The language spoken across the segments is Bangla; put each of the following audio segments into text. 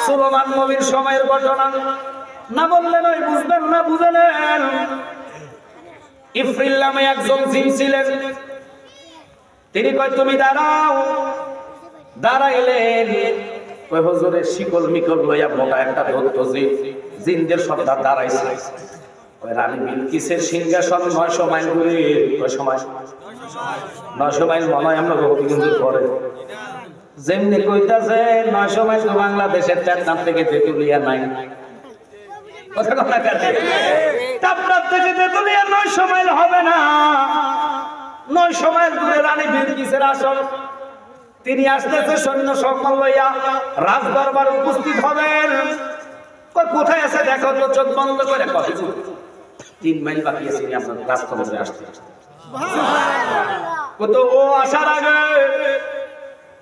সুলেমান নবীর সময়ের ঘটনা না বললে নয়, বুঝবেন না, বুঝে নেন। ইফরিল নামে একজন জিন ছিলেন। তিনি কয় তুমি দাঁড়াও। দাঁড়াইলেন। কয় হুজুরের শিকল মিকল লইয়া মোটা একটা ধরতো জিন। জিনদের সর্দার দাঁড়াইছে। কয় রানী বিলকিসের সিংহাসন 900 মাইল দূরে। কয় সময় 900 মাইল মনে হয় আমরা বহুদিন পরে। যেমনি কইতাছে 900 মাইল তো বাংলাদেশের টেকনাফ থেকে তেতুলিয়া নাই। কথা কথা কাটে। টেকনাফ থেকে তেতুলিয়া 900 মাইল হবে না। 900 মাইল দূরে রানী বিলকিসের আসল। তিনি আসতেছে সৈন্য সম্মান লইয়া রাজ দরবারে উপস্থিত হবেন। কই কোথায় আছে দেখো তো, চোখ বন্ধ করে কয় 3 মাইল বাকি আছে আপনার রাজদরবারে আসতে। কত ও আসার আগে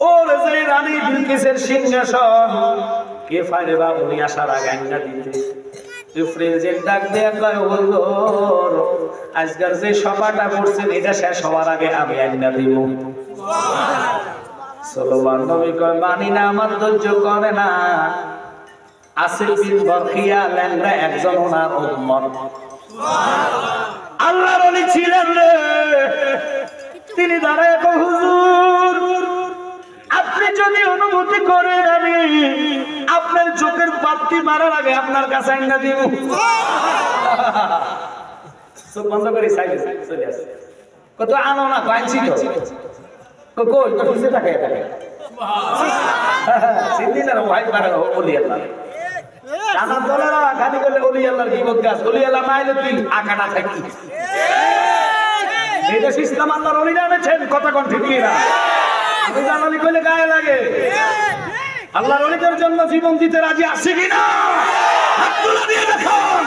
ওর যে রানী বিলকিসের সিংহাসন কে ফাইরে বা উনি আসার আগে আইনা দিতে। ইফরিল যে ডাক দেয়া কয় হুজুর আজকের যে সভাটা করছেন এটা শেষ হওয়ার আগে আমি আইনা দিব। সুলেমান নবী কয় মানি না, আমার ধৈর্য করে না। আসিল বিন বরখিয়া ল্যাংড়া একজন ওনার উম্মত। আল্লাহর ওলি ছিলেন রে। তিনি দাঁড়ায় কয় হুজুর আপনি যদি অনুমতি করেন আমি আপনার চোখের বাতি মারার আগে আপনার কাছে আইনা দিব। চোখ বন্ধ করে সাইডে চলে আসে। কত আনো না পাইছি তো কই তো পিছে থাকে থাকে সিদ্দিনার ভাই পারে ওলি আল্লাহ জানা দলেরা গালি করলে ওলি আল্লাহর বিপদ গাছ। ওলি আল্লাহ না আইলে তুই আকাটা থাকি। এটা সিস্টেম আল্লাহর ওলি জানেছেন। কথা কোন ঠিক না? আমি জানালি কইলে গায়ে লাগে। আল্লাহর ওলিদের জন্য জীবন দিতে রাজি আছে কিনা হাত তুলে দিয়ে দেখুন।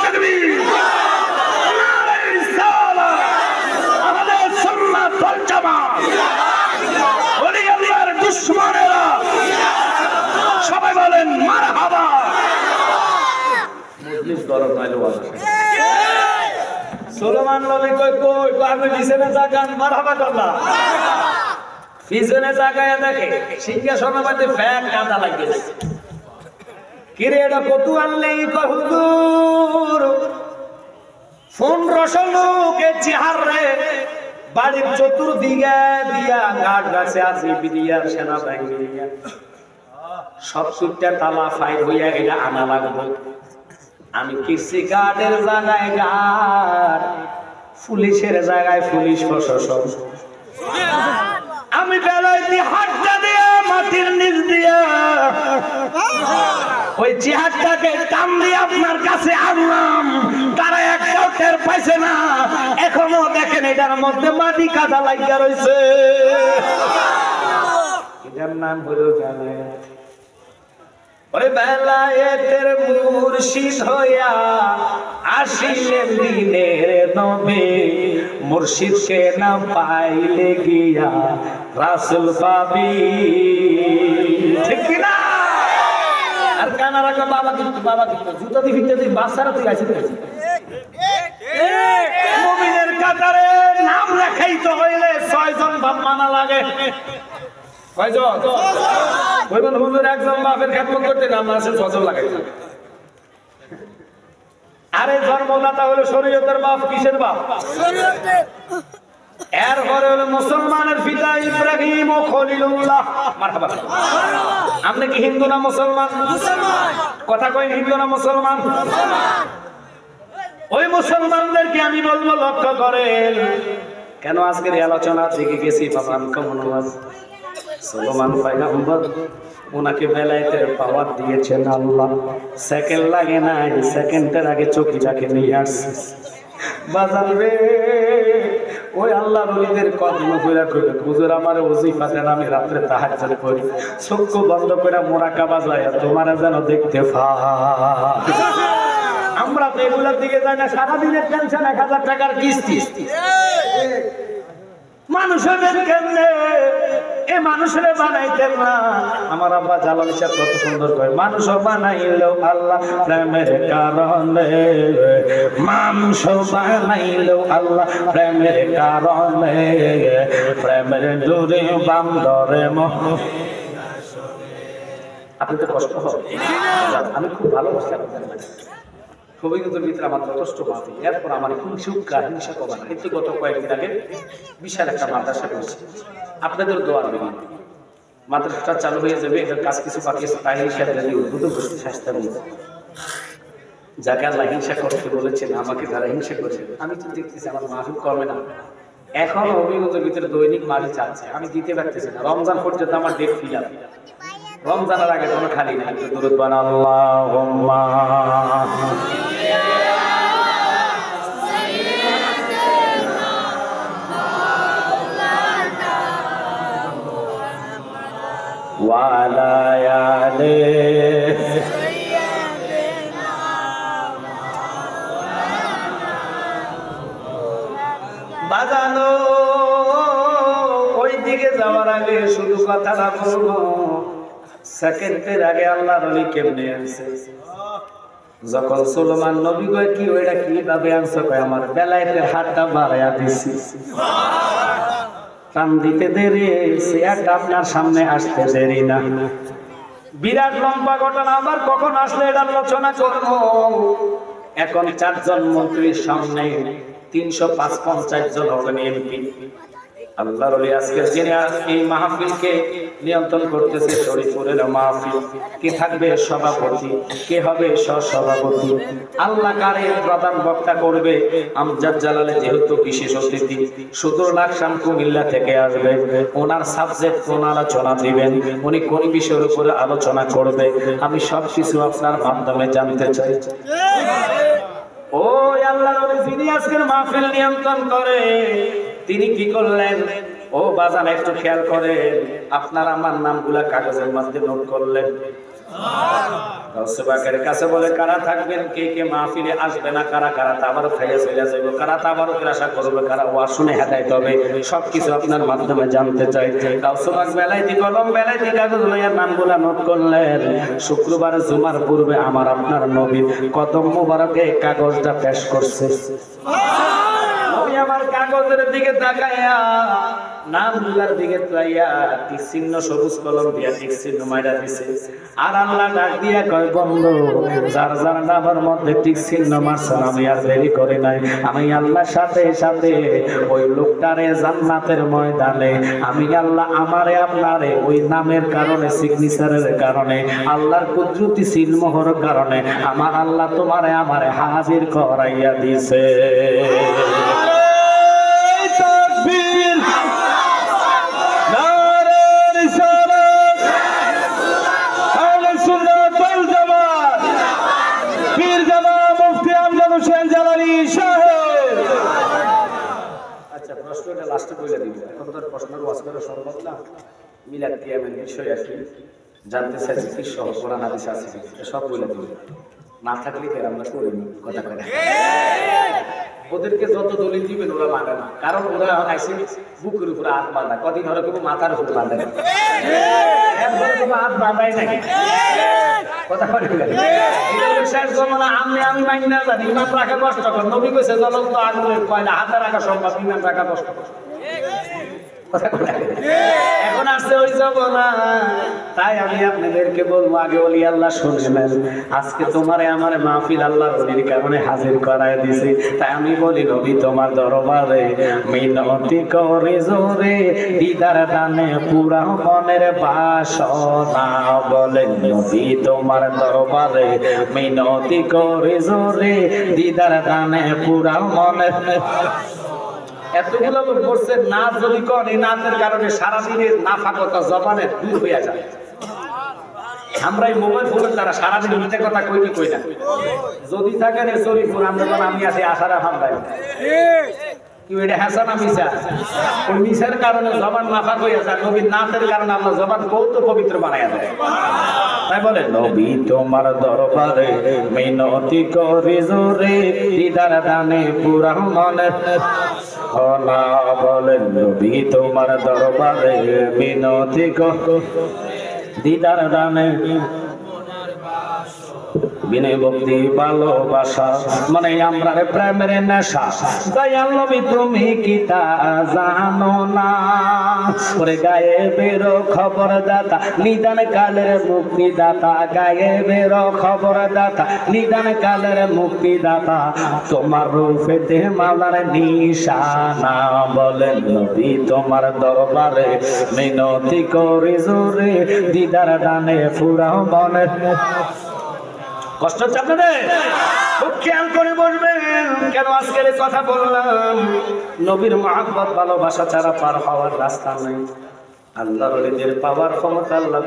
তাকবীর, নারে রিসালাত, আমাদের সুন্নাত ওয়াল জামাত। ওলি আল্লাহর দুশমনেরা সবাই বলেন মারহাবা। মজলিস গরম নাইলে ওয়াজ। সুলেমান নবী কই কই আপনি পিছনে তাকান, মারহাবা করলা। পিছনে তাকায় দেখে সিংহাসনের মধ্যে ফ্যান কাঁদা লাগিয়েছে। কিরে এটা কত আনলেই কয় হুজুর 1500 লোকে চেহার রে বাড়ির চতুর্দিকে দিয়া গার্ড রাখছে। আজি বিডিআর সেনাবাহিনী সব সুটটা তালা ফাইল হইয়া এটা আনা লাগবে। আমি কৃষি গার্ডের জায়গায় গার্ড, পুলিশের জায়গায় পুলিশ প্রশাসন। আমি বেলাইতে হাতটা দিয়া মাটির নিচ দিয়া ওই জিহাদটাকে টান দিয়ে আপনার কাছে আনলাম। তারা একটাও টের পাইছে না। এখনো দেখেন এটার মধ্যে মাটি কাদা লাগিয়া রয়েছে। এটার নাম হলো জানে ওরে বেলায়েতের মুর্শিদ হইয়া আসিলেন দিনের নবী। মুর্শিদকে না পাইলে গিয়া রাসূল পাবি। ঠিক কি না? আর কানারা কো বাবা কিন্তু জুতো দি ভিতরে দি বাসারা তুই আইছিস। মুমিনের কাতারে নাম লেখাইতে হইলে 6 জন বাপ মানা লাগে। কয়জন? কয়জন হুজুর একজন বাপের খেদমত করতে নাম আছে 6 জন লাগাইছে। আরে জন্মদাতা হলো শরীয়তের বাপ। কিসের বাপ? শরীয়তের। এরপরে হলো মুসলমানের পিতা ইব্রাহিম ও খলিলুল্লাহ। মারহাবা। আপনি কি হিন্দু না মুসলমান? মুসলমান। কথা কই হিন্দু না মুসলমান? মুসলমান। ওই মুসলমানদেরকে আমি বলবো লক্ষ্য করেন। কেন আজকের এই আলোচনা থেকে গেছি বাবা কেমন আওয়াজ। সুলেমান পয়গম্বর ওনাকে বেলায়েতের পাওয়ার দিয়েছেন আল্লাহ। সেকেন্ড লাগে না, সেকেন্ডের আগে চকিটাকে নিয়ে আসছে। বাজার রে ওই আল্লাহর ওলিদের কদম কইরা কইবে হুজুর আমার ওজিফা দেন, আমি রাতে তাহাজ্জুদ করি, চক্ষু বন্ধ করে মুরাকাবা যায় তোমার যেন দেখতে পাই। আমরা তো এগুলোর দিকে যাই না। সারাদিনের টেনশন 1000 টাকার কিস্তি। মানুষের কেমনে এ মানুষের বানাইতেন না। আমার আব্বা জালাল সাহেব কত সুন্দর করে মানুষ বানাইলো আল্লাহ প্রেমের কারণে। মানুষ বানাইলো আল্লাহ প্রেমের কারণে। প্রেমের দূরে বান্দরে আপনি তো কষ্ট হবে, আমি খুব ভালোবাসি আপনাদের। হবিগঞ্জের ভিতরে আমার যথেষ্ট মাফি, এরপর আমার হিংসা হিংসা কমার কিন্তু গত কয়েকদিন আগে বিশাল একটা মাদ্রাসা করেছি আপনাদের দোয়ার বিনিময়ে। মাদ্রাসাটা চালু হয়ে যাবে, এটার কাজ কিছু বাকি আছে, তাই হিসাবে উদ্বোধন করতে চেষ্টা করছি। যাকে আল্লাহ হিংসা করতে বলেছেন, আমাকে যারা হিংসা করেছে, আমি তো দেখতেছি আমার মাহফিল কমে না। এখন হবিগঞ্জের ভিতরে দৈনিক মারি চাচ্ছে, আমি দিতে পারতেছি না। রমজান পর্যন্ত আমার ডেট ফিল আপ, রমজানের আগে কোনো খালি না। দুরূদ বানা আল্লাহুম্মা ওয়া আলা আলিহি বাজানো। ওই দিকে যাওয়ার আগে শুধু কথাটা বলবো, সেকেন্ডের আগে আল্লাহর ওলি কেমনে আনছে। যখন সুলেমান নবী কয় কি ওইটা কিভাবে আনছে, কয় আমার বেলায়েতে হাতটা বাড়াইয়া দিছি, টান দিতে দেরি, চেয়ারটা আপনার সামনে আসতে দেরি না। বিরাট লম্বা ঘটনা, আবার কখন আসলে এটা আলোচনা করবো। এখন 4 জন মন্ত্রীর সামনে 355 জন হবেন এমপি। আল্লাহর ওলি আজকে যিনি এই মাহফিলকে নিয়ন্ত্রণ করতেছে, শরীফপুরের মাহফিল, কে থাকবে সভাপতি, কে হবে সহসভাপতি, আল্লাহ কারে প্রধান বক্তা করবে। আমজাদ জালালে যেহেতু বিশেষ অতিথি, সুদূর লাকসাম কুমিল্লা থেকে আসবে, ওনার সাবজেক্ট কোন আলোচনা দিবেন, উনি কোন বিষয়ের উপরে আলোচনা করবে, আমি সবকিছু আপনার মাধ্যমে জানতে চাই। ও আল্লাহর ওলি যিনি আজকের মাহফিল নিয়ন্ত্রণ করে, তিনি কি করলেন? ও বাজান একটু খেয়াল করে, আপনার আমার নামগুলা কাগজের মধ্যে নোট করলেন। রসবাকের কাছে বলে কারা থাকবেন, কে কে মাহফিলে আসবে না, কারা কারা আবারও খাইয়া চলে যাবে, কারা আবারও আশা করবে, কারা ওয়া শুনে হেদায়েত হবে, সবকিছু আপনার মাধ্যমে জানতে চাই। রসবাক বেলাইতি কলম বেলাইতি কাগজ লইয়া নামগুলা নোট করলেন। শুক্রবার জুমার পূর্বে আমার আপনার নবী কদম মুবারকে কাগজটা পেশ করছে। আমি আমার কাগজের দিকে তাকাইয়া, নামগুলার দিকে তাকাইয়া টিক চিহ্ন সবুজ কলম দিয়া টিক চিহ্ন মাইরা দিছে। আর আল্লাহ ডাক দিয়া কয়, বন্ধু যার যার নামের মধ্যে টিক চিহ্ন মারছেন, আমি আর দেরি করি নাই, আমি আল্লাহর সাথে সাথে ওই লোকটারে জান্নাতের ময়দানে আমি আল্লাহ আমারে আপনারে ওই নামের কারণে, সিগনেচারের কারণে, আল্লাহর কুদরতি সিলমোহর কারণে আমার আল্লাহ তোমারে আমারে হাজির করাইয়া দিছে। আচ্ছা, প্রশ্নটা লাস্টে বলে দিব, এখন তো প্রশ্নের ওয়াজ করা সম্ভব না। মিলাদ কিয়ামের বিষয় আছে, জানতে চাইছি কি সহ কোরআন হাদিস আছে, সব বলে দিব, না থাকলে কি আমরা করিনি কথা কয়। ওদেরকে যত দলিল দিবেন ওরা মানে না, কারণ ওরা আইসে বুকের উপরে হাত বাঁধা, কদিন ধরে কোনো মাথার উপরে বাঁধে না, একবারে কোনো হাত বাঁধাই নাকি কথা বলে। শেষ জমানা আমি মাইন না জানি, ইমান রাখা কষ্ট কর। নবী কইছে জ্বলন্ত আগুনের কয়লা হাতে রাখা সম্ভব, ইমান রাখা কষ্ট কর। এখন আসছে ওই জমানা, তাই আমি আপনাদেরকে বলবো, আগে ওলি আল্লাহ শুনলেন, আজকে তোমারে আমার মাহফিল আল্লাহর ওলির কারণে হাজির করায় দিছি। তাই আমি বলি, নবী তোমার দরবারে মিনতি করে জোরে, দিদার দানে পুরা মনের বাসনা। বলেন নবী তোমার দরবারে মিনতি করে জোরে, দিদার দানে পুরা মনের। এতগুলো লোক করছে, না যদি করে নাচের কারণে সারাদিনের নাফাকতা জবানের দূর হইয়া যায়। আমরা এই মোবাইল ফোনের দ্বারা সারাদিন মিথ্যা কথা কই না, যদি থাকেন শরীফপুর আমরা যখন আমি আছি আশারা হামদাই কি এটা হাসান মিশা, ওই মিশার কারণে জবান নাফাক হইয়া যায়। নবীর নাচের কারণে আমরা জবান কত পবিত্র বানাইয়া দেয়। তাই বলে নবী তোমার দরবারে মিনতি করি জোরে, দিদার দানে পুরা মনের। বলেন নবী তোমার দরবারে মিনতি করি দিদার দানে। বিনয় ভক্তি ভালোবাসা মানে আমরা প্রেমের নেশা দয়াল নবী তুমি কি তা জানো না ওরে গায়ে বেরো খবর দাতা নিদান কালের মুক্তি দাতা গায়ে বেরো খবর দাতা নিদান কালের মুক্তি দাতা তোমার রূপেতে মাওলার নিশানা বলেন নবী তোমার দরবারে মিনতি করি জোরে দিদার দানে ফুরাও বনে কষ্ট হচ্ছে আপনাদের খুব খেয়াল করে বসবেন কেন আজকের কথা বললাম নবীর মহব্বত ভালোবাসা ছাড়া পার হওয়ার রাস্তা নেই আল্লাহর ওলিদের পাওয়ার ক্ষমতা আল্লাহ